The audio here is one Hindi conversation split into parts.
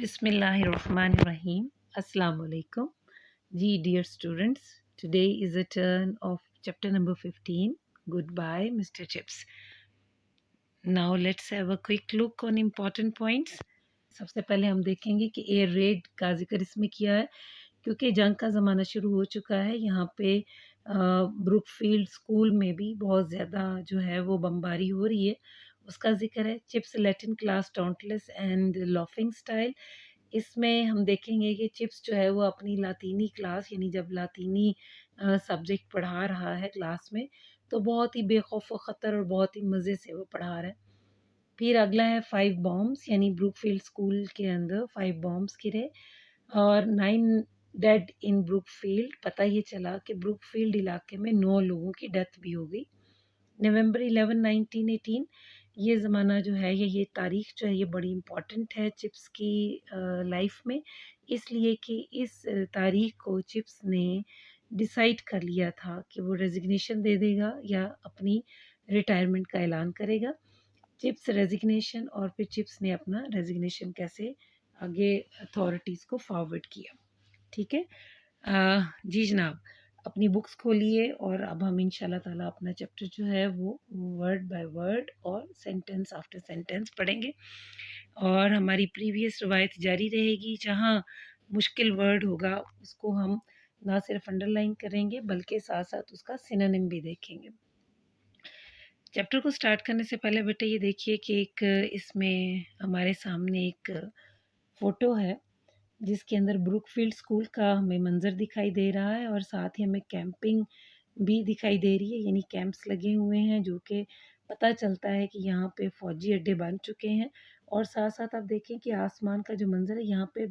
Bismillahirrahmanirrahim. Assalamu alaikum. Dear students, today is the turn of chapter number 15. Goodbye, Mr. Chips. Now let's have a quick look on important points. सबसे पहले हम देखेंगे कि एयर रेड का जिक्र इसमें किया है क्योंकि जंग का ज़माना शुरू हो चुका है। यहाँ पे ब्रुकफील्ड स्कूल में भी बहुत ज़्यादा जो है वो बमबारी हो रही है, उसका जिक्र है। Chips Latin class dauntless and laughing style, इसमें हम देखेंगे कि चिप्स जो है वो अपनी लातीनी क्लास यानी जब लातीनी सब्जेक्ट पढ़ा रहा है क्लास में तो बहुत ही बेखौफ ख़तर और बहुत ही मज़े से वो पढ़ा रहा है। फिर अगला है 5 बॉम्ब्स यानी ब्रुकफील्ड स्कूल के अंदर 5 बॉम्ब्स गिरे और 9 डेड इन ब्रुकफील्ड। पता ये चला कि ब्रुकफील्ड इलाके में 9 लोगों की डेथ भी हो गई। नवंबर 11 1918 ये ज़माना जो है ये तारीख़ जो है ये बड़ी इम्पॉर्टेंट है चिप्स की लाइफ में, इसलिए कि इस तारीख़ को चिप्स ने डिसाइड कर लिया था कि वो रेजिग्नेशन दे देगा या अपनी रिटायरमेंट का ऐलान करेगा। चिप्स रेजिग्नेशन और फिर चिप्स ने अपना रेजिग्नेशन कैसे आगे अथॉरिटीज़ को फॉरवर्ड किया। ठीक है, जी जनाब, अपनी बुक्स खोलिए और अब हम इंशाल्लाह ताला अपना चैप्टर जो है वो वर्ड बाय वर्ड और सेंटेंस आफ्टर सेंटेंस पढ़ेंगे और हमारी प्रीवियस रवायत जारी रहेगी। जहाँ मुश्किल वर्ड होगा उसको हम ना सिर्फ अंडरलाइन करेंगे बल्कि साथ साथ उसका सिनोनिम भी देखेंगे। चैप्टर को स्टार्ट करने से पहले बेटा ये देखिए कि एक इसमें हमारे सामने एक फ़ोटो है जिसके अंदर ब्रुकफील्ड स्कूल का हमें मंज़र दिखाई दे रहा है और साथ ही हमें कैंपिंग भी दिखाई दे रही है, यानी कैंप्स लगे हुए हैं जो कि पता चलता है कि यहाँ पे फ़ौजी अड्डे बन चुके हैं। और साथ साथ आप देखें कि आसमान का जो मंज़र है यहाँ पे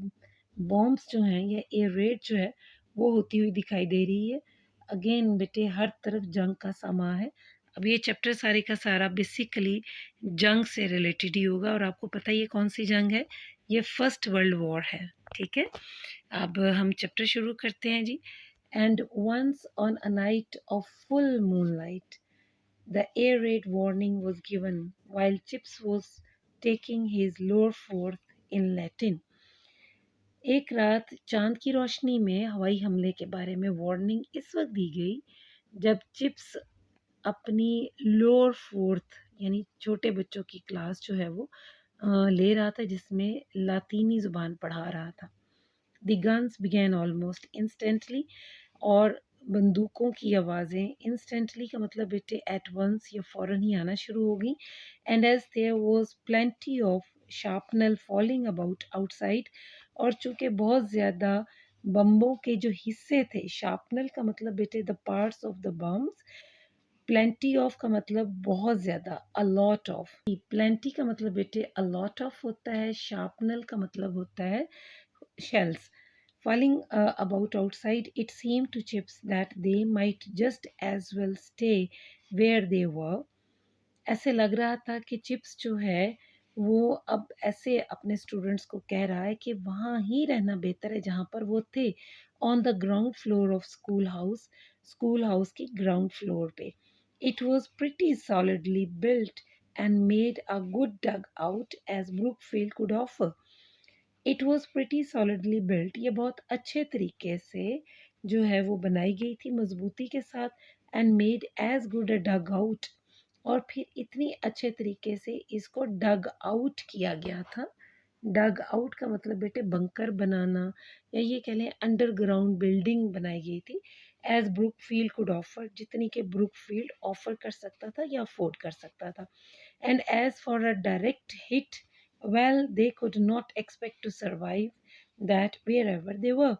बॉम्ब्स जो हैं या एयर रेड जो है वो होती हुई दिखाई दे रही है। अगेन बेटे हर तरफ जंग का समा है। अब ये चैप्टर सारे का सारा बेसिकली जंग से रिलेटेड ही होगा और आपको पता ही है कौन सी जंग है, ये फर्स्ट वर्ल्ड वॉर है। ठीक है, अब हम चैप्टर शुरू करते हैं जी। And once on a night of full moonlight the air raid warning was given while Chips was taking his lower fourth in Latin. एक रात चांद की रोशनी में हवाई हमले के बारे में वार्निंग इस वक्त दी गई जब चिप्स अपनी लोअर फोर्थ यानी छोटे बच्चों की क्लास जो है वो ले रहा था जिसमें लातीनी ज़ुबान पढ़ा रहा था। The guns began almost instantly, और बंदूकों की आवाज़ें इंस्टेंटली का मतलब बेटे एट वंस या फ़ौरन ही आना शुरू हो गई। And as there was plenty of shrapnel falling about outside, और चूँकि बहुत ज़्यादा बम्बों के जो हिस्से थे, शार्पनल का मतलब बेटे the parts of the bombs, plenty of का मतलब बहुत ज़्यादा, अ लॉट ऑफ। प्लेंटी का मतलब बेटे अ लॉट ऑफ होता है, शार्पनल का मतलब होता है shells. Falling about outside, it seemed to Chips that they might just as well stay where they were. ऐसे लग रहा था कि चिप्स जो है वो अब ऐसे अपने स्टूडेंट्स को कह रहा है कि वहाँ ही रहना बेहतर है जहाँ पर वो थे, on the ground floor of school house की ग्राउंड फ्लोर पे। It was pretty solidly built and made a good dugout as Brookfield could offer. It was pretty solidly built, ये बहुत अच्छे तरीके से जो है वो बनाई गई थी मजबूती के साथ। And made as good a dugout, और फिर इतनी अच्छे तरीके से इसको डग आउट किया गया था। डग आउट का मतलब बेटे बंकर बनाना या ये कह लें अंडरग्राउंड बिल्डिंग बनाई गई थी। एज ब्रुकफील्ड कुड ऑफर, जितनी के ब्रुकफील्ड ऑफर कर सकता था या अफोर्ड कर सकता था। And as for a direct hit, well, they could not expect to survive that wherever they were.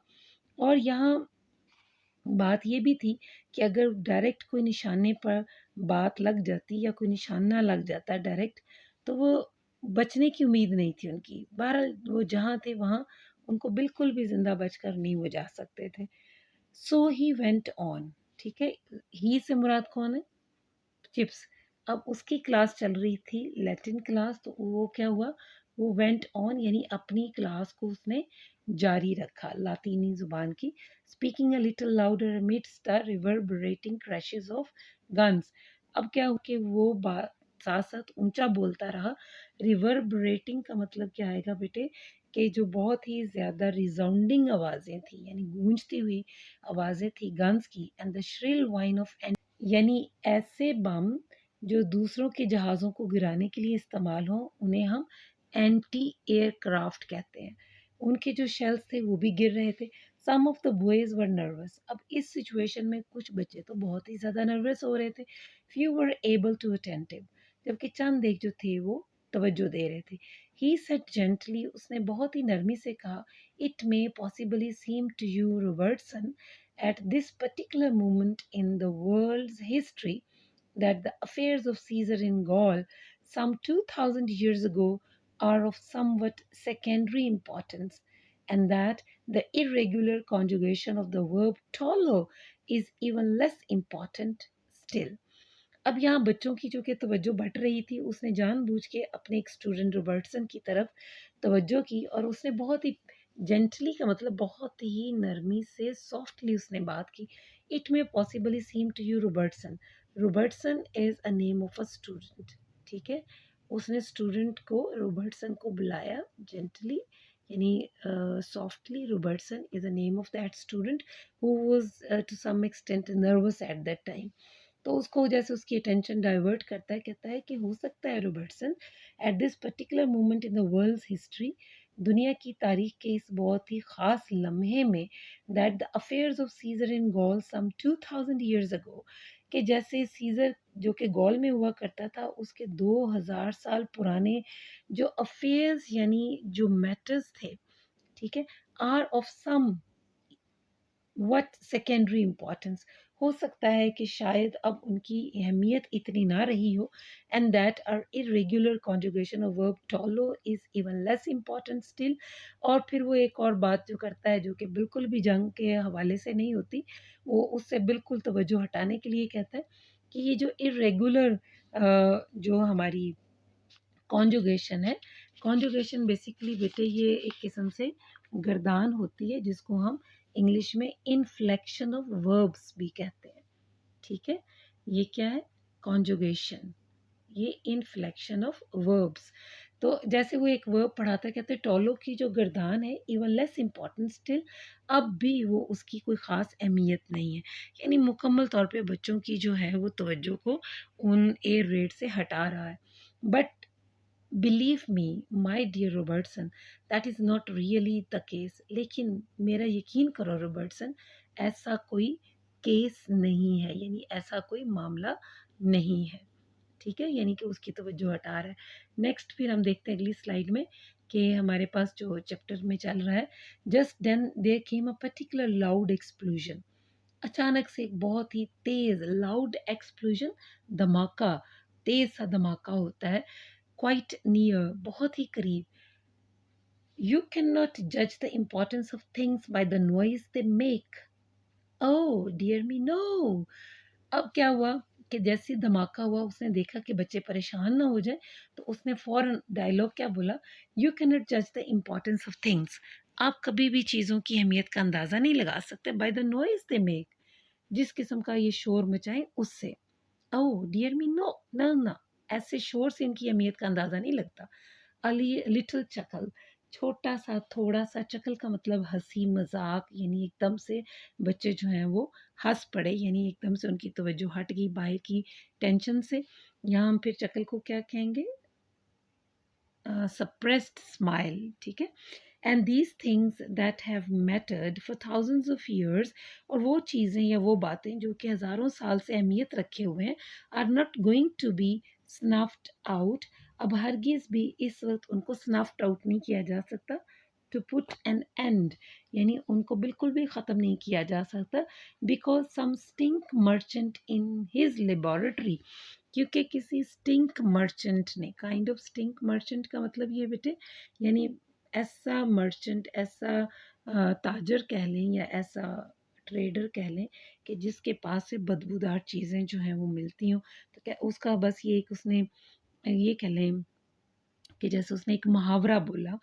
और यहाँ बात ये भी थी कि अगर डायरेक्ट कोई निशाने पर बात लग जाती या कोई निशाना लग जाता डायरेक्ट, तो वो बचने की उम्मीद नहीं थी उनकी। बहरहाल वो जहाँ थे वहाँ उनको बिल्कुल भी ज़िंदा बचकर नहीं वो जा सकते थे। सो ही वेंट ऑन। ठीक है, ही से मुराद कौन है? चिप्स। अब उसकी क्लास चल रही थी लैटिन क्लास, तो वो क्या हुआ, वो वेंट ऑन यानी अपनी क्लास को उसने जारी रखा लातीनी ज़ुबान की। Speaking a little louder amidst the reverberating crashes of guns. अब क्या हो कि वो बात साथ साथ ऊंचा बोलता रहा। रिवर्बरेटिंग का मतलब क्या आएगा बेटे, कि जो बहुत ही ज़्यादा रिसाउंडिंग आवाज़ें थी, यानी गूंजती हुई आवाज़ें थी गन्स की। And the shrill wine of, यानी ऐसे बम जो दूसरों के जहाज़ों को गिराने के लिए इस्तेमाल हो, उन्हें हम एंटी एयरक्राफ्ट कहते हैं। उनके जो शेल्स थे वो भी गिर रहे थे। Some of the boys were nervous. अब इस सिचुएशन में कुछ बच्चे तो बहुत ही ज़्यादा नर्वस हो रहे थे। Few were able to attentive, जबकि चंद एक जो थे वो तवज्जो दे रहे थे। ही सेड जेंटली, उसने बहुत ही नरमी से कहा, it may possibly seem to you Robertson at this particular moment in the world's history that the affairs of Caesar in Gaul some 2000 years ago are of somewhat secondary importance, and that the irregular conjugation of the verb tolo is even less important still. अब यहाँ बच्चों की जो कि तवज्जो बढ़ रही थी, उसने जानबूझ के अपने एक स्टूडेंट रॉबर्टसन की तरफ तवज्जो की, और उसने बहुत ही जेंटली का मतलब बहुत ही नरमी से सॉफ्टली उसने बात की। It may possibly seem to you Robertson. Robertson is a name of a student, ठीक है। उसने स्टूडेंट को रॉबर्टसन को बुलाया जेंटली, यानी softly. Robertson is a name of that student who was to some extent nervous at that time. तो उसको जैसे उसकी अटेंशन डाइवर्ट करता है, कहता है कि हो सकता है Robertson, at this particular moment in the world's history, दुनिया की तारीख के इस बहुत ही ख़ास लम्हे में, that the affairs of Caesar in Gaul some 2000 years ago, कि जैसे सीजर जो कि गॉल में हुआ करता था, उसके 2000 साल पुराने जो अफेयर्स यानी जो मैटर्स थे, ठीक है, are of somewhat secondary importance, हो सकता है कि शायद अब उनकी अहमियत इतनी ना रही हो। And that are irregular conjugation of verb tollo is even less important still. और फिर वो एक और बात जो करता है, जो कि बिल्कुल भी जंग के हवाले से नहीं होती, वो उससे बिल्कुल तवज्जो हटाने के लिए कहता है कि ये जो इरेगुलर जो हमारी कॉन्जुगेशन है, कॉन्जुगेशन बेसिकली बेटे ये एक किस्म से गर्दान होती है, जिसको हम इंग्लिश में इनफ्लेक्शन ऑफ वर्ब्स भी कहते हैं, ठीक है। ये क्या है? कॉन्जुगेशन, ये इनफ्लेक्शन ऑफ वर्ब्स। तो जैसे वो एक वर्ब पढ़ाता, कहते हैं टॉलो की जो गर्दान है, इवन लेस इम्पॉर्टेंट स्टिल, अब भी वो उसकी कोई ख़ास अहमियत नहीं है, यानी मुकम्मल तौर पे बच्चों की जो है वो तवज्जो को उन एयर रेट से हटा रहा है। But believe me my dear Robertson, that is not really the case. लेकिन मेरा यकीन करो रॉबर्टसन, ऐसा कोई केस नहीं है, यानी ऐसा कोई मामला नहीं है, ठीक है, यानी कि उसकी तवज्जो हटा रहा है। नेक्स्ट फिर हम देखते हैं अगली स्लाइड में कि हमारे पास जो चैप्टर में चल रहा है, just then there came a particular loud explosion. अचानक से एक बहुत ही तेज लाउड एक्सप्लोजन, धमाका, तेज सा धमाका होता है। क्वाइट नियर, बहुत ही करीब। यू कैन नॉट जज the importance of things by the noise they make. Oh dear me no. अब क्या हुआ कि जैसे ही धमाका हुआ, उसने देखा कि बच्चे परेशान ना हो जाए, तो उसने फौरन डायलॉग क्या बोला, यू कैन नॉट जज द इम्पोर्टेंस ऑफ थिंग्स। आप कभी भी चीज़ों की अहमियत का अंदाज़ा नहीं लगा सकते bye the noise they make, जिस किस्म का ये शोर मचाएं उससे। ओह डियर मी नो, ना ना, ऐसे शोर से इनकी अहमियत का अंदाज़ा नहीं लगता। अली लिटिल चकल, छोटा सा थोड़ा सा, चकल का मतलब हंसी मजाक, यानी एकदम से बच्चे जो हैं वो हंस पड़े, यानी एकदम से उनकी तवज्जो हट गई बाहर की टेंशन से। यहाँ हम फिर चकल को क्या कहेंगे? सप्रेस्ड स्माइल, ठीक है। And these things that have mattered for thousands of years, और वो चीज़ें या वो बातें जो कि हज़ारों साल से अहमियत रखे हुए हैं, are not going to be snuffed out. अब हरगिज़ भी इस वक्त उनको स्नफ्ड आउट नहीं किया जा सकता। टू पुट एन एंड, यानी उनको बिल्कुल भी ख़त्म नहीं किया जा सकता। Because some stink merchant in his laboratory, क्योंकि किसी स्टिंक मर्चेंट ने, काइंड ऑफ स्टिंक मर्चेंट का मतलब ये बेटे, यानी ऐसा मर्चेंट, ऐसा ताजर कह लें या ऐसा ट्रेडर कह लें कि जिसके पास से बदबूदार चीज़ें जो हैं वो मिलती हों, तो क्या उसका बस ये एक उसने ये कह लें कि जैसे उसने एक मुहावरा बोला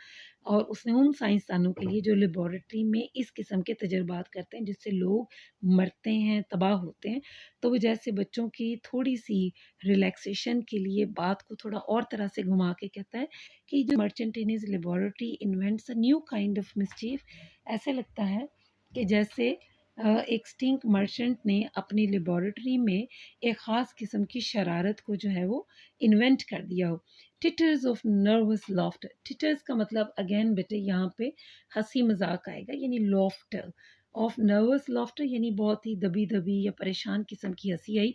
और उसने उन साइंसदानों के लिए जो लेबॉरेटरी में इस किस्म के तजुर्बात करते हैं जिससे लोग मरते हैं, तबाह होते हैं, तो वो जैसे बच्चों की थोड़ी सी रिलैक्सेशन के लिए बात को थोड़ा और तरह से घुमा के कहता है कि जो merchant in his laboratory invents a new kind of mischief. ऐसे लगता है कि जैसे एक स्टिंक मर्चेंट ने अपनी लेबॉरेटरी में एक ख़ास किस्म की शरारत को जो है वो इन्वेंट कर दिया हो। टिटर्स ऑफ नर्वस लॉफ्टर, टिटर्स का मतलब अगेन बेटे यहाँ पे हंसी मजाक आएगा, यानी लॉफ्टर ऑफ नर्वस लॉफ्टर यानी बहुत ही दबी दबी या परेशान किस्म की हंसी आई।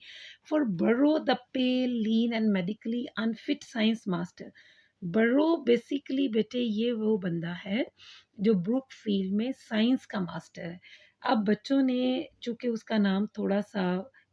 फॉर बरो the pale lean and medically unfit science master. बरो बेसिकली बेटे ये वो बंदा है जो ब्रुक फील्ड में साइंस का मास्टर है। अब बच्चों ने चूंकि उसका नाम थोड़ा सा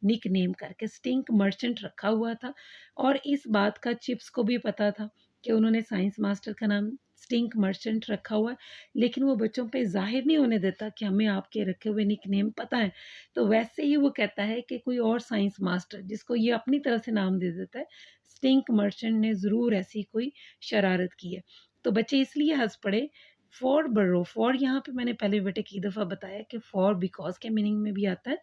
निक नेम करके स्टिंक मर्चेंट रखा हुआ था और इस बात का चिप्स को भी पता था कि उन्होंने साइंस मास्टर का नाम स्टिंक मर्चेंट रखा हुआ है, लेकिन वो बच्चों पे जाहिर नहीं होने देता कि हमें आपके रखे हुए निक नेम पता है। तो वैसे ही वो कहता है कि कोई और साइंस मास्टर जिसको ये अपनी तरह से नाम दे देता है, स्टिंक मर्चेंट ने ज़रूर ऐसी कोई शरारत की है। तो बच्चे इसलिए हंस पड़े। फॉर बरो, फॉर यहाँ पे मैंने पहले बेटे की दफ़ा बताया कि फॉर बिकॉज के मीनिंग में भी आता है।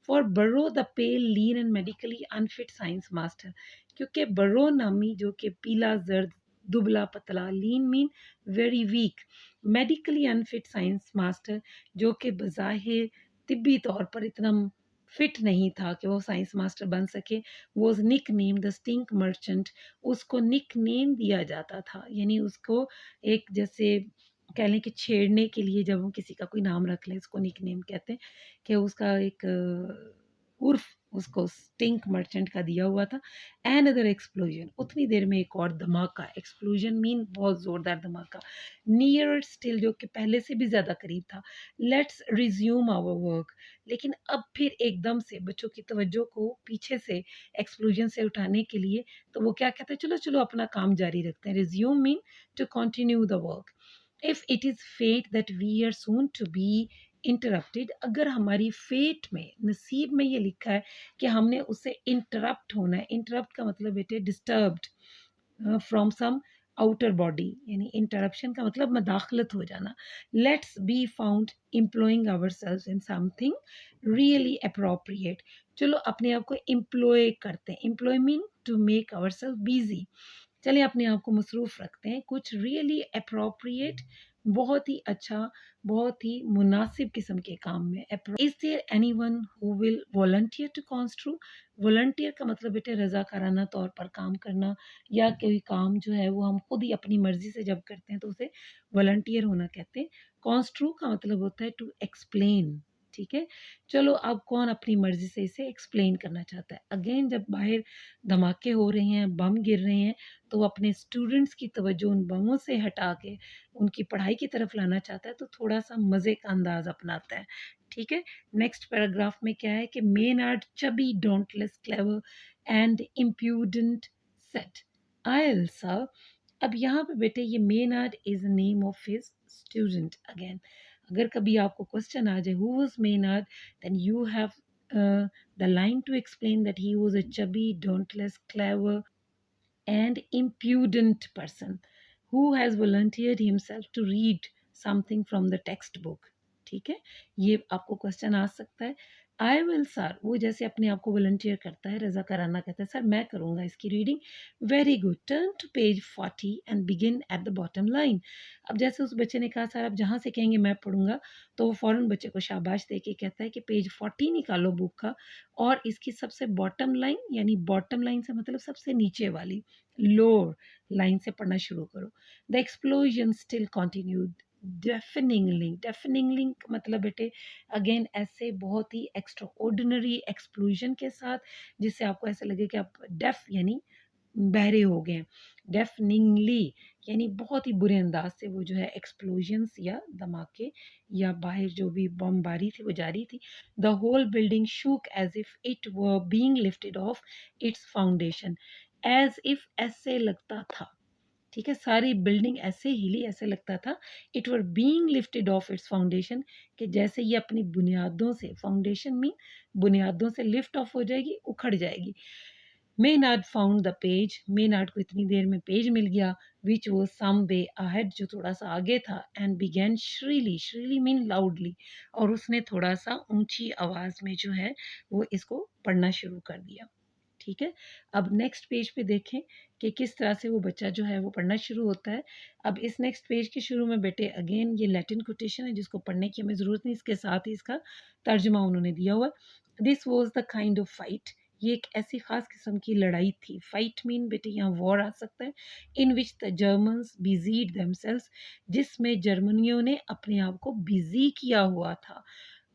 फॉर बरो the pale lean and medically unfit science master, क्योंकि बरो नामी जो कि पीला जर्द दुबला पतला, लीन mean very weak, medically unfit science master जो कि बज़ाहिर तिब्बी तौर पर इतना फिट नहीं था कि वो साइंस मास्टर बन सके, वो nick name the stink merchant, उसको निक नेम दिया जाता था, यानी उसको एक जैसे कह लें कि छेड़ने के लिए जब हम किसी का कोई नाम रख लें उसको निक नेम कहते हैं, कि उसका एक उर्फ उसको स्टिंक मर्चेंट का दिया हुआ था। एंड अदर एक्सप्लोजन, उतनी देर में एक और धमाका, एक्सप्लोजन मीन बहुत ज़ोरदार धमाका, नियर स्टिल जो कि पहले से भी ज़्यादा करीब था। लेट्स रिज्यूम आवर वर्क, लेकिन अब फिर एकदम से बच्चों की तवज्जो को पीछे से एक्सप्लोजन से उठाने के लिए तो वो क्या कहते हैं, चलो चलो अपना काम जारी रखते हैं। Resume mean to continue the work. If it is fate that we are soon to be interrupted, अगर हमारी फेट में, नसीब में ये लिखा है कि हमने उससे इंटरप्ट होना है, इंटरप्ट का मतलब बेटे disturbed from some outer body, यानी इंटरप्शन का मतलब मदाखलत हो जाना। Let's be found employing ourselves in something really appropriate, चलो अपने आप को एम्प्लॉय करते हैं, employ mean to make our self busy, चलिए अपने आप को मसरूफ़ रखते हैं कुछ रियली अप्रोप्रिएट, बहुत ही अच्छा, बहुत ही मुनासिब किस्म के काम में। Is there anyone who will volunteer to construe, volunteer का मतलब बेटे रज़ाकाराना तौर पर काम करना, या कोई काम जो है वो हम खुद ही अपनी मर्ज़ी से जब करते हैं तो उसे वॉलंटियर होना कहते हैं। कॉन्स्ट्रू का मतलब होता है टू एक्सप्लेन, ठीक है। चलो अब कौन अपनी मर्ज़ी से इसे एक्सप्लेन करना चाहता है। अगेन जब बाहर धमाके हो रहे हैं, बम गिर रहे हैं, तो वो अपने स्टूडेंट्स की तवज्जो उन बमों से हटा के उनकी पढ़ाई की तरफ लाना चाहता है, तो थोड़ा-सा मज़े का अंदाज़ अपनाता है, ठीक है। नेक्स्ट पैराग्राफ में क्या है कि Maynard chubby dauntless clever and impudent set aisle sir. अब यहाँ पे बेटे ये Maynard is name of his student. Again अगर कभी आपको क्वेश्चन आ जाए who was Maynard, then you have the line to explain that he was a chubby, dauntless, clever, and impudent person who has volunteered himself to read something from the textbook, ठीक है। ये आपको क्वेश्चन आ सकता है। आई विल सर, वो जैसे अपने आप को वॉलंटियर करता है, रजा कराना कहता है, सर मैं करूँगा इसकी reading. Very good, turn to page 40 and begin at the bottom line. अब जैसे उस बच्चे ने कहा सर आप जहाँ से कहेंगे मैं पढ़ूंगा, तो वो फ़ौरन बच्चे को शाबाश दे के कहता है कि पेज 40 निकालो बुक का और इसकी सबसे बॉटम लाइन, यानी बॉटम लाइन से मतलब सबसे नीचे वाली लोअर लाइन से पढ़ना शुरू करो। द एक्सप्लोजन स्टिल कंटिन्यूड डेफनिंगली, डेफनिंगली मतलब बेटे अगेन ऐसे बहुत ही एक्स्ट्रा ऑर्डिनरी एक्सप्लोजन के साथ जिससे आपको ऐसा लगे कि आप डेफ यानी बहरे हो गए। डेफनिंगली यानी बहुत ही बुरे अंदाज से वो जो है एक्सप्लोजन्स या धमाके या बाहर जो भी बमबारी थी वो जारी थी। The whole building shook as if it were being lifted off its foundation, as if ऐसे लगता था, ठीक है, सारी बिल्डिंग ऐसे हिली, ऐसे लगता था it were being lifted off its foundation, कि जैसे ये अपनी बुनियादों से, फाउंडेशन में बुनियादों से लिफ्ट ऑफ हो जाएगी, उखड़ जाएगी। Maynard found the page, Maynard को इतनी देर में पेज मिल गया, which was some way ahead, जो थोड़ा सा आगे था, एंड बिगैन श्रीली, श्रीली मीन लाउडली, और उसने थोड़ा सा ऊंची आवाज में जो है वो इसको पढ़ना शुरू कर दिया। ठीक है, अब नेक्स्ट पेज पे देखें कि किस तरह से वो बच्चा जो है वो पढ़ना शुरू होता है। अब इस नेक्स्ट पेज के शुरू में बेटे अगेन ये लैटिन कोटेशन है जिसको पढ़ने की हमें ज़रूरत नहीं, इसके साथ ही इसका तर्जुमा उन्होंने दिया हुआ। This was the kind of fight, ये एक ऐसी खास किस्म की लड़ाई थी। फाइट मीन बेटे यहाँ वॉर आ सकता है। इन विच द जर्मन्स बिजीड देमसेल्व्स, जिसमें जर्मनियों ने अपने आप को बिजी किया हुआ था।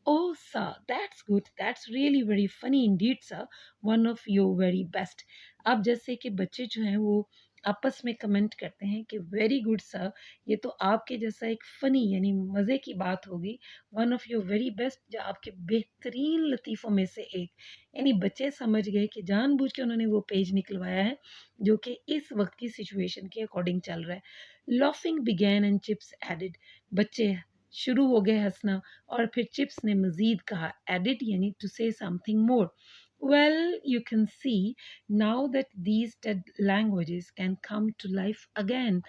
Oh, sir, that's good. That's really very funny indeed, sir. One of your very best. अब जैसे कि बच्चे जो हैं वो आपस में कमेंट करते हैं कि वेरी गुड सर, ये तो आपके जैसा एक फ़नी यानी मज़े की बात होगी। One of your very best, जो आपके बेहतरीन लतीफ़ों में से एक। यानी बच्चे समझ गए कि जानबूझ के उन्होंने वो पेज निकलवाया है जो कि इस वक्त की सिचुएशन के अकॉर्डिंग चल रहा है। Laughing began and chips added, बच्चे शुरू हो गए हंसना, और फिर चिप्स ने मज़ीद कहा, एडिड यानी to say something more. Well you can see now that these dead languages can come to life again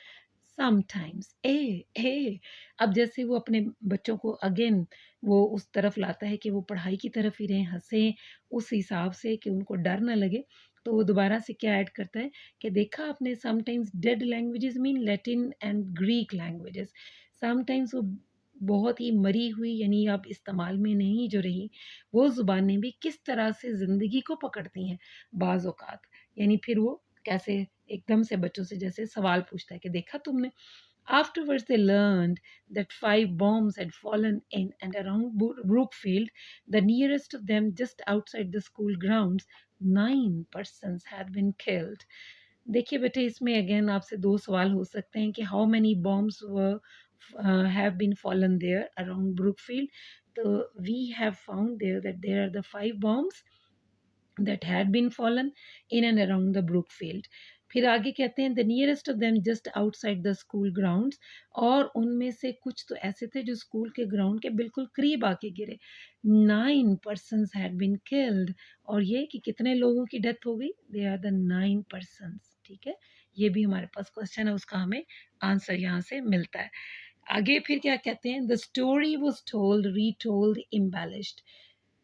sometimes. ए अब जैसे वो अपने बच्चों को अगेन वो उस तरफ लाता है कि वो पढ़ाई की तरफ ही रहें, हंसें उस हिसाब से कि उनको डर ना लगे, तो वो दोबारा से क्या ऐड करता है कि देखा आपने, sometimes dead languages mean Latin and Greek languages, sometimes वो बहुत ही मरी हुई यानी अब इस्तेमाल में नहीं जो रही वो ज़ुबानें भी किस तरह से ज़िंदगी को पकड़ती हैं बाज़ औक़ात। यानी फिर वो कैसे एकदम से बच्चों से जैसे सवाल पूछता है कि देखा तुमने। Afterwards, they learned that 5 bombs had fallen in and around Brookfield, the nearest of them just outside the school grounds. 9 persons had been killed. देखिए बेटे, इसमें अगेन आपसे दो सवाल हो सकते हैं कि how many bombs have been fallen there around Brookfield. So we have found there that there are the 5 bombs that had been fallen in and around the Brookfield. फिर आगे कहते हैं the nearest of them just outside the school grounds, और उनमें से कुछ तो ऐसे थे जो स्कूल के ग्राउंड के बिल्कुल करीब आके गिरे। 9 persons हैड बीन किल्ड, और ये कि कितने लोगों की डेथ हो गई, दे आर द 9 persons। ठीक है, ये भी हमारे पास क्वेश्चन है, उसका हमें आंसर यहाँ से मिलता है। आगे फिर क्या कहते हैं, the story was told, retold, embellished.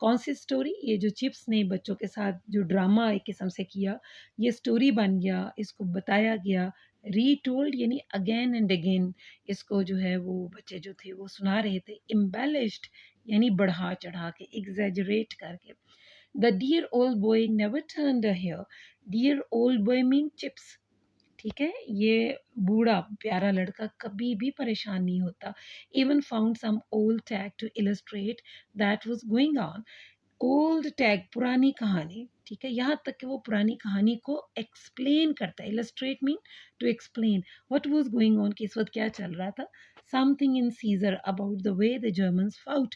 कौन सी स्टोरी, ये जो चिप्स ने बच्चों के साथ जो ड्रामा एक किस्म से किया, ये स्टोरी बन गया, इसको बताया गया। रीटोल्ड यानी अगेन एंड अगेन इसको जो है वो बच्चे जो थे वो सुना रहे थे। एम्बेलिश्ड यानी बढ़ा चढ़ा के, एग्जैजरेट करके। The dear old boy never turned a hair, dear old boy mean Chips. ठीक है, ये बूढ़ा प्यारा लड़का कभी भी परेशान नहीं होता। Even found some old tag to illustrate that was going on. Old tag पुरानी कहानी, ठीक है, यहाँ तक कि वो पुरानी कहानी को एक्सप्लेन करता है। Illustrate mean to explain what was going on, कि इस वक्त क्या चल रहा था। Something in Caesar about the way the Germans fought,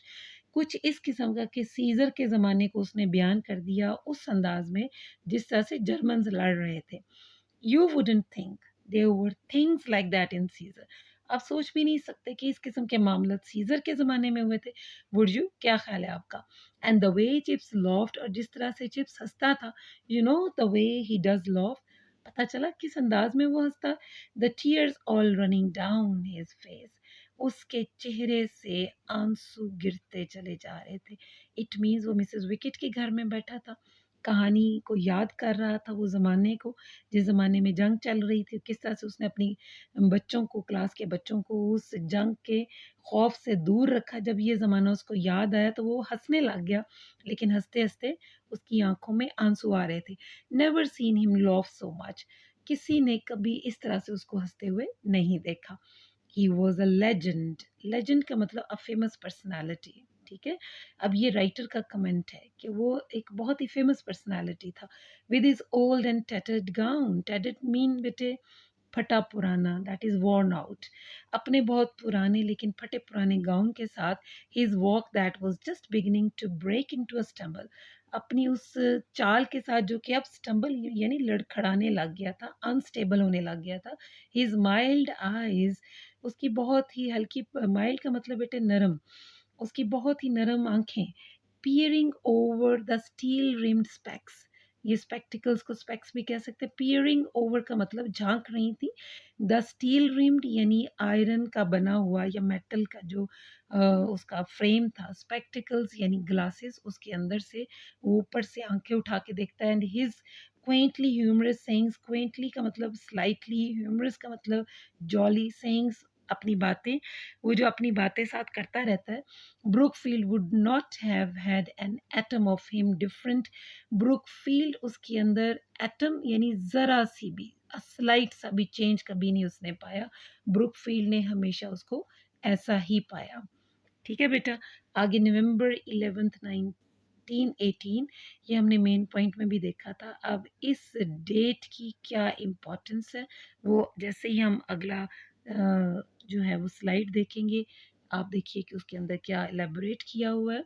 कुछ इस किस्म का कि सीजर के ज़माने को उसने बयान कर दिया उस अंदाज में जिस तरह से जर्मन्स लड़ रहे थे। You wouldn't think there were things like that in Caesar. आप सोच भी नहीं सकते कि इस किस्म के मामला सीजर के ज़माने में हुए थे। वुड यू, क्या ख्याल है आपका? And the way chips laughed, और जिस तरह से चिप्स हंसता था, you know the way he does loaf, पता चला किस अंदाज में वो हंसता। The tears all running down his face, उसके चेहरे से आंसू गिरते चले जा रहे थे। इट मीन्स वो मिसेस विकेट के घर में बैठा था, कहानी को याद कर रहा था, वो ज़माने को जिस ज़माने में जंग चल रही थी, किस तरह से उसने अपनी बच्चों को, क्लास के बच्चों को उस जंग के खौफ से दूर रखा। जब ये ज़माना उसको याद आया तो वो हंसने लग गया, लेकिन हंसते हंसते उसकी आंखों में आंसू आ रहे थे। Never seen him loaf so much, किसी ने कभी इस तरह से उसको हंसते हुए नहीं देखा। He was a legend, legend का मतलब अ फेमस पर्सनैलिटी। ठीक है, अब ये राइटर का कमेंट है कि वो एक बहुत ही फेमस पर्सनैलिटी था। With is old and tattered gown, tattered mean बेटे फटा पुराना, दैट इज worn आउट, अपने बहुत पुराने लेकिन फटे पुराने गाउन के साथ his walk that was just beginning to break into a stumble, अपनी उस चाल के साथ जो कि अब स्टम्बल यानी लड़खड़ाने लग गया था, अनस्टेबल होने लग गया था। हिज माइल्ड आईज, उसकी बहुत ही हल्की, माइल्ड का मतलब बेटे नरम, उसकी बहुत ही नरम आंखें, peering over the steel rimmed specs, ये स्पेक्टिकल्स को स्पेक्स भी कह सकते हैं। पियरिंग ओवर का मतलब झांक रही थी। द स्टील रिम्ड यानी आयरन का बना हुआ या मेटल का जो उसका फ्रेम था। स्पेक्टिकल्स यानी ग्लासेस, उसके अंदर से वो ऊपर से आंखें उठा के देखता है। एंड हिज क्वेंटली ह्यूमरस सेइंग्स, क्वेंटली का मतलब स्लाइटली, ह्यूमरस का मतलब जॉली, सेइंग्स अपनी बातें, वो जो अपनी बातें साथ करता रहता है। Brookfield would not have had an atom of him different. Brookfield, उसके अंदर एटम यानी जरा सी भी, स्लाइट सा भी चेंज कभी नहीं उसने पाया। ब्रुकफील्ड ने हमेशा उसको ऐसा ही पाया। ठीक है बेटा, आगे नवंबर 11 1918, ये हमने मेन पॉइंट में भी देखा था। अब इस डेट की क्या इम्पोर्टेंस है वो जैसे ही हम अगला जो है वो स्लाइड देखेंगे, आप देखिए कि उसके अंदर क्या एलेबोरेट किया हुआ है।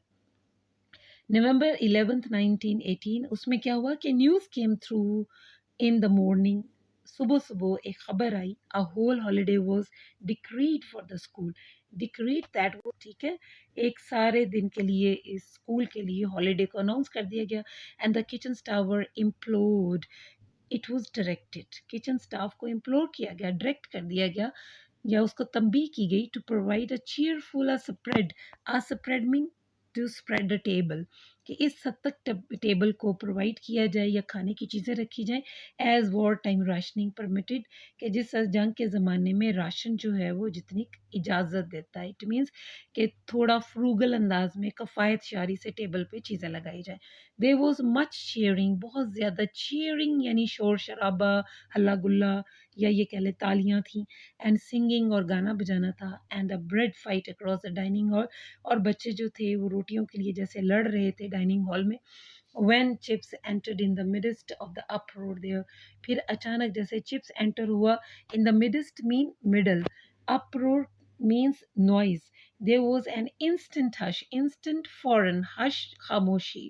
नवंबर 11 1918, उसमें क्या हुआ कि news came through in the morning, सुबह सुबह एक खबर आई, a whole holiday was decreed for the school. Decreed that वो, ठीक है, एक सारे दिन के लिए इस स्कूल के लिए हॉलीडे को अनाउंस कर दिया गया। And the kitchen tower implode, it was directed, kitchen staff को इम्प्लोर किया गया, डायरेक्ट कर दिया गया या उसको तंबीह की गई, to provide a cheerful spread. A spread mean to spread the table, कि इस हद तक टेबल को प्रोवाइड किया जाए या खाने की चीज़ें रखी जाएं। As wartime rationing permitted, कि जिस जंग के ज़माने में राशन जो है वो जितनी इजाज़त देता है, इट मीन्स कि थोड़ा फ्रूगल अंदाज में कफ़ायत शारी से टेबल पे चीज़ें लगाई जाए। देयर वाज मच चीयरिंग, बहुत ज़्यादा चीयरिंग यानी शोर शराबा, हल्ला गुल्ला, या ये कह ले तालियां थी। एंड सिंगिंग, और गाना बजाना था। And a bread fight across the dining hall, और बच्चे जो थे वो रोटियों के लिए जैसे लड़ रहे थे डाइनिंग हॉल में। When Chips entered in the midst of the uproar there, फिर अचानक जैसे चिप्स एंटर हुआ, in the midst mean middle, uproar means noise, there was an instant hush, instant foreign hush, खामोशी,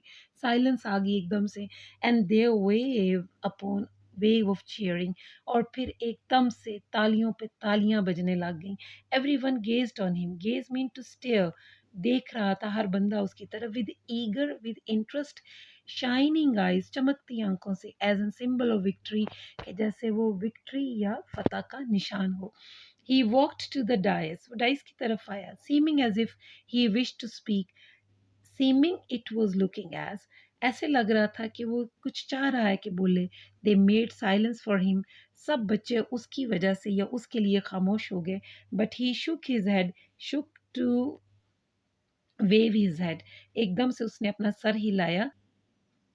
silence आ गई एकदम से। and there wave upon wave of cheering, और फिर एकदम से तालियों पे तालियां बजने लग गईं। everyone gazed on him, gaze mean to stare, देख रहा था हर बंदा उसकी तरफ, with eager, with interest, shining eyes, चमकती आंखों से, as an symbol of victory, कि जैसे वो विक्ट्री या फतह का निशान हो। He walked to the dais, वो डाइस की तरफ आया, seeming as if he wish to speak, seeming it was looking as, ऐसे लग रहा था कि वो कुछ चाह रहा है कि बोले। They made silence for him, सब बच्चे उसकी वजह से या उसके लिए खामोश हो गए। But he shook his head, shook to wave his head, एकदम से उसने अपना सर हिलाया।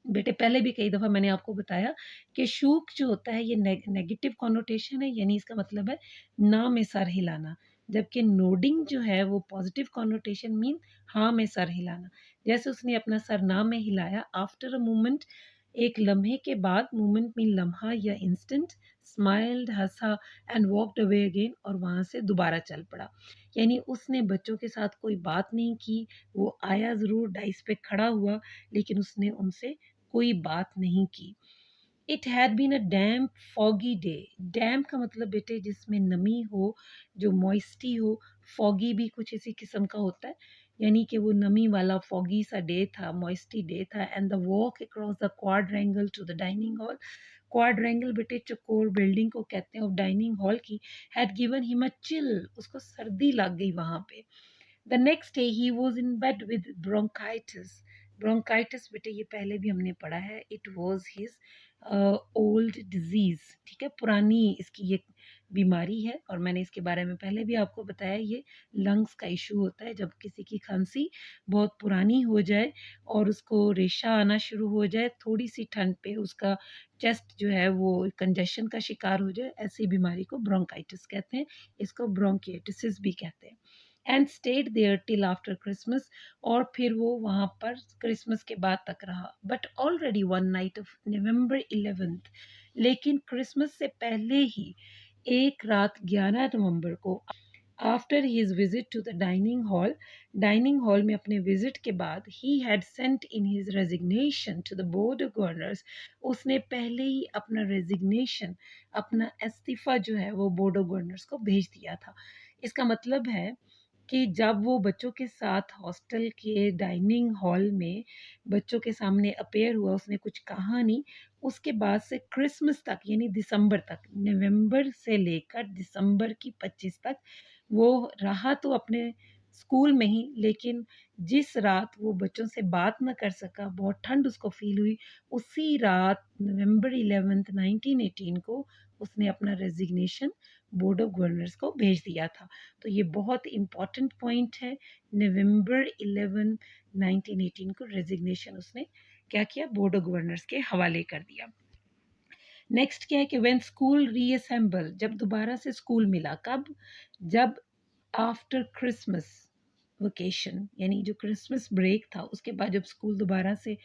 बेटे पहले भी कई दफ़ा मैंने आपको बताया कि शूक जो होता है ये नेगेटिव कॉनोटेशन है, यानी इसका मतलब है ना में सर हिलाना, जबकि नोडिंग जो है वो पॉजिटिव कॉनोटेशन मीन हाँ में सर हिलाना। जैसे उसने अपना सर ना में हिलाया, आफ्टर अ मोमेंट, एक लम्हे के बाद, मोमेंट मीन लम्हा या instant, smiled, Hansa, and walked away again, और वहाँ से दोबारा चल पड़ा। यानी उसने बच्चों के साथ कोई बात नहीं की, वो आया ज़रूर, डाइस पे खड़ा हुआ, लेकिन उसने उनसे कोई बात नहीं की। It had been a damp foggy day, damp का मतलब बेटे जिसमें नमी हो, जो मॉइस्टी हो। फॉगी भी कुछ इसी किस्म का होता है, यानी कि वो नमी वाला फॉगी सा डे था, मॉइस्टी डे था। And the walk across the quadrangle to the dining hall, quadrangle बेटे चकोर बिल्डिंग को कहते हैं ऑफ डाइनिंग हॉल की, had given him a chill, उसको सर्दी लग गई वहां पे। The next day he was in bed with bronchitis, bronchitis बेटे ये पहले भी हमने पढ़ा है, it was his old disease, ठीक है, पुरानी इसकी ये बीमारी है, और मैंने इसके बारे में पहले भी आपको बताया, ये लंग्स का इशू होता है, जब किसी की खांसी बहुत पुरानी हो जाए और उसको रेशा आना शुरू हो जाए, थोड़ी सी ठंड पे उसका चेस्ट जो है वो कंजेशन का शिकार हो जाए, ऐसी बीमारी को ब्रोंकाइटिस कहते हैं, इसको ब्रोंकिटिस भी कहते हैं। And stayed there till after Christmas, और फिर वो वहाँ पर क्रिसमस के बाद तक रहा। But already one night of November 11, लेकिन क्रिसमस से पहले ही एक रात 11 नवंबर को, after his visit to the dining hall में अपने विजिट के बाद, he had sent in his resignation to the board of governors, उसने पहले ही अपना रेजिग्नेशन, अपना इस्तीफा जो है वो बोर्ड ऑफ गवर्नर्स को भेज दिया था। इसका मतलब है कि जब वो बच्चों के साथ हॉस्टल के डाइनिंग हॉल में बच्चों के सामने अपीयर हुआ, उसने कुछ कहा नहीं। उसके बाद से क्रिसमस तक यानी दिसंबर तक, नवंबर से लेकर दिसंबर की 25 तक वो रहा तो अपने स्कूल में ही, लेकिन जिस रात वो बच्चों से बात ना कर सका, बहुत ठंड उसको फ़ील हुई, उसी रात नवंबर 11th 1918 को उसने अपना रेज़िग्नेशन बोर्ड ऑफ गवर्नर्स को भेज दिया था। तो ये बहुत इम्पोर्टेंट पॉइंट है। नवंबर 11 1918 को रेज़िग्नेशन उसने क्या किया, बोर्ड ऑफ गवर्नर्स के हवाले कर दिया। नेक्स्ट क्या है कि व्हेन स्कूल रीअसेंबल, जब दोबारा से स्कूल मिला, कब, जब आफ्टर क्रिसमस वेकेशन यानी जो क्रिसमस ब्रेक था उसके बाद जब स्कूल दोबारा से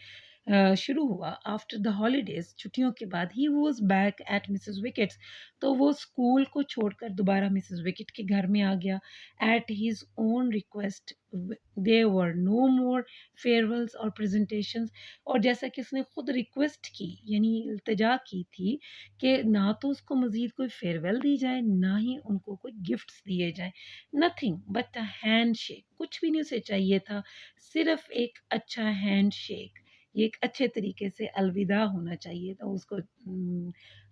शुरू हुआ, आफ्टर द हॉलीडेज, छुट्टियों के बाद, he was back at Mrs wickets, तो वो स्कूल को छोड़कर दोबारा मिसेस विकेट के घर में आ गया। At his own request there were no more farewells और प्रेजेंटेशंस, और जैसा कि उसने खुद रिक्वेस्ट की यानी इल्तजा की थी कि ना तो उसको मज़ीद कोई फेयरवेल दी जाए, ना ही उनको कोई गिफ्ट्स दिए जाएँ, नथिंग बट अ हैंडशेक, कुछ भी नहीं उसे चाहिए था, सिर्फ़ एक अच्छा हैंडशेक, ये एक अच्छे तरीके से अलविदा होना चाहिए था उसको,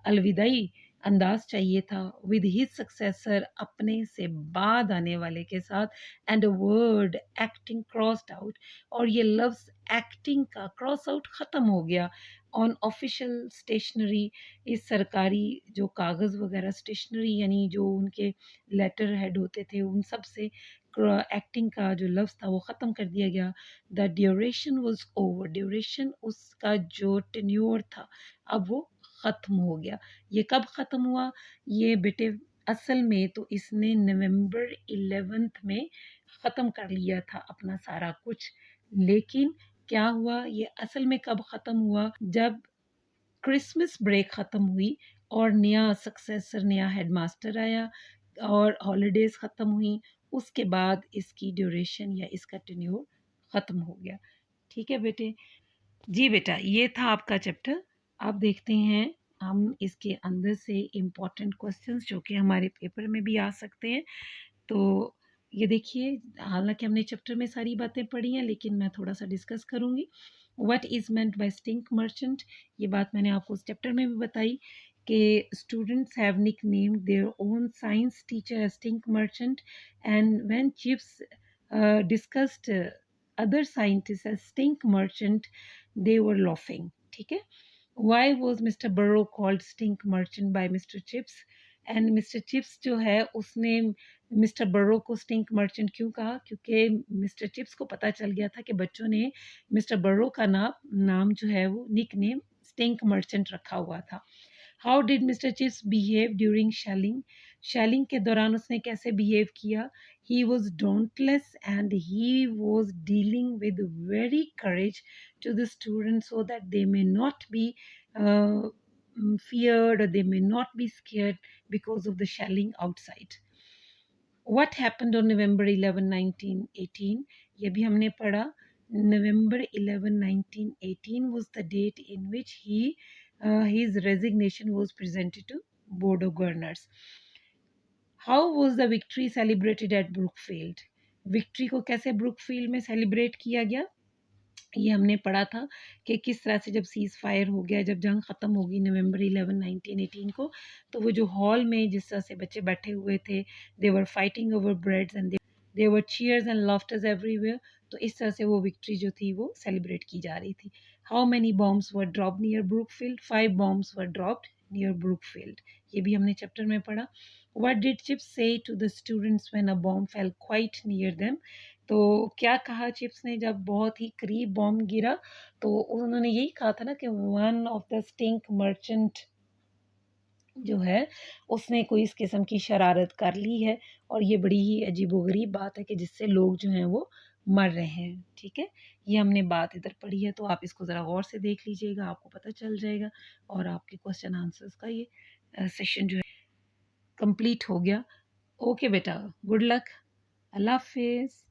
अलविदाई अंदाज़ चाहिए था विद हिज सक्सेसर, अपने से बाद आने वाले के साथ, and a word acting crossed out, और ये लफ्ज़ एक्टिंग का क्रॉस आउट ख़त्म हो गया ऑन ऑफिशियल स्टेशनरी, इस सरकारी जो कागज़ वगैरह स्टेशनरी यानी जो उनके लेटर हेड होते थे उन सब से एक्टिंग का जो लफ्ज़ था वो ख़त्म कर दिया गया। The duration was over, duration उसका जो टेन्योर था अब वो ख़त्म हो गया। ये कब ख़त्म हुआ, ये बेटे असल में तो इसने नवंबर 11th में ख़त्म कर लिया था अपना सारा कुछ, लेकिन क्या हुआ, ये असल में कब ख़त्म हुआ, जब क्रिसमस ब्रेक ख़त्म हुई और नया सक्सेसर, नया हेडमास्टर आया और हॉलीडेज़ ख़त्म हुई, उसके बाद इसकी ड्यूरेशन या इसका टेन्योर ख़त्म हो गया। ठीक है बेटे? जी बेटा, ये था आपका चैप्टर। अब देखते हैं हम इसके अंदर से इम्पोर्टेंट क्वेश्चंस जो कि हमारे पेपर में भी आ सकते हैं। तो ये देखिए, हालांकि हमने चैप्टर में सारी बातें पढ़ी हैं लेकिन मैं थोड़ा सा डिस्कस करूँगी। What is meant by stink merchant, ये बात मैंने आपको उस चैप्टर में भी बताई कि students have nicknamed their own science teacher as stink merchant, and when Chips discussed other scientists as stink merchant, they were laughing. ठीक है? Why was Mr. Burrow called stink merchant by Mr. Chips? And mister chips जो है उसने मिस्टर बर्रो को स्टिंक मर्चेंट क्यों कहा, क्योंकि मिस्टर चिप्स को पता चल गया था कि बच्चों ने मिस्टर बर्रो का नाम जो है वो निक नेम स्टिंक मर्चेंट रखा हुआ था। How did mister chips behave during shelling, shelling के दौरान उसने कैसे बिहेव किया, he was dauntless and he was dealing with very courage to the students so that they may not be uh, feared or they may not be scared because of the shelling outside. What happened on November 11, 1918? ये भी हमने पढ़ा। November 11, 1918 was the date in which his resignation was presented to Board of Governors. How was the victory celebrated at Brookfield? Victory को कैसे ब्रुकफील्ड में सेलिब्रेट किया गया, ये हमने पढ़ा था कि किस तरह से जब सीज़ फायर हो गया, जब जंग ख़त्म हो गई नवंबर 11 1918 को, तो वो जो हॉल में जिस तरह से बच्चे बैठे हुए थे, they were fighting over breads and they were cheers and laughters everywhere, तो इस तरह से वो विक्ट्री जो थी वो सेलिब्रेट की जा रही थी। How many bombs were dropped near Brookfield, 5 bombs were dropped near Brookfield, ये भी हमने चैप्टर में पढ़ा। What did Chips say to the students when a bomb fell quite near them, तो क्या कहा चिप्स ने जब बहुत ही करीब बॉम्ब गिरा, तो उन्होंने यही कहा था ना कि one of the stink merchant जो है उसने कोई इस किस्म की शरारत कर ली है, और ये बड़ी ही अजीबोगरीब बात है कि जिससे लोग जो हैं वो मर रहे हैं। ठीक है, ये हमने बात इधर पढ़ी है, तो आप इसको ज़रा गौर से देख लीजिएगा, आपको पता चल जाएगा, और आपके क्वेश्चन आंसर्स का ये सेशन जो है कंप्लीट हो गया। ओके बेटा, गुड लक, अल्लाह हाफिज़।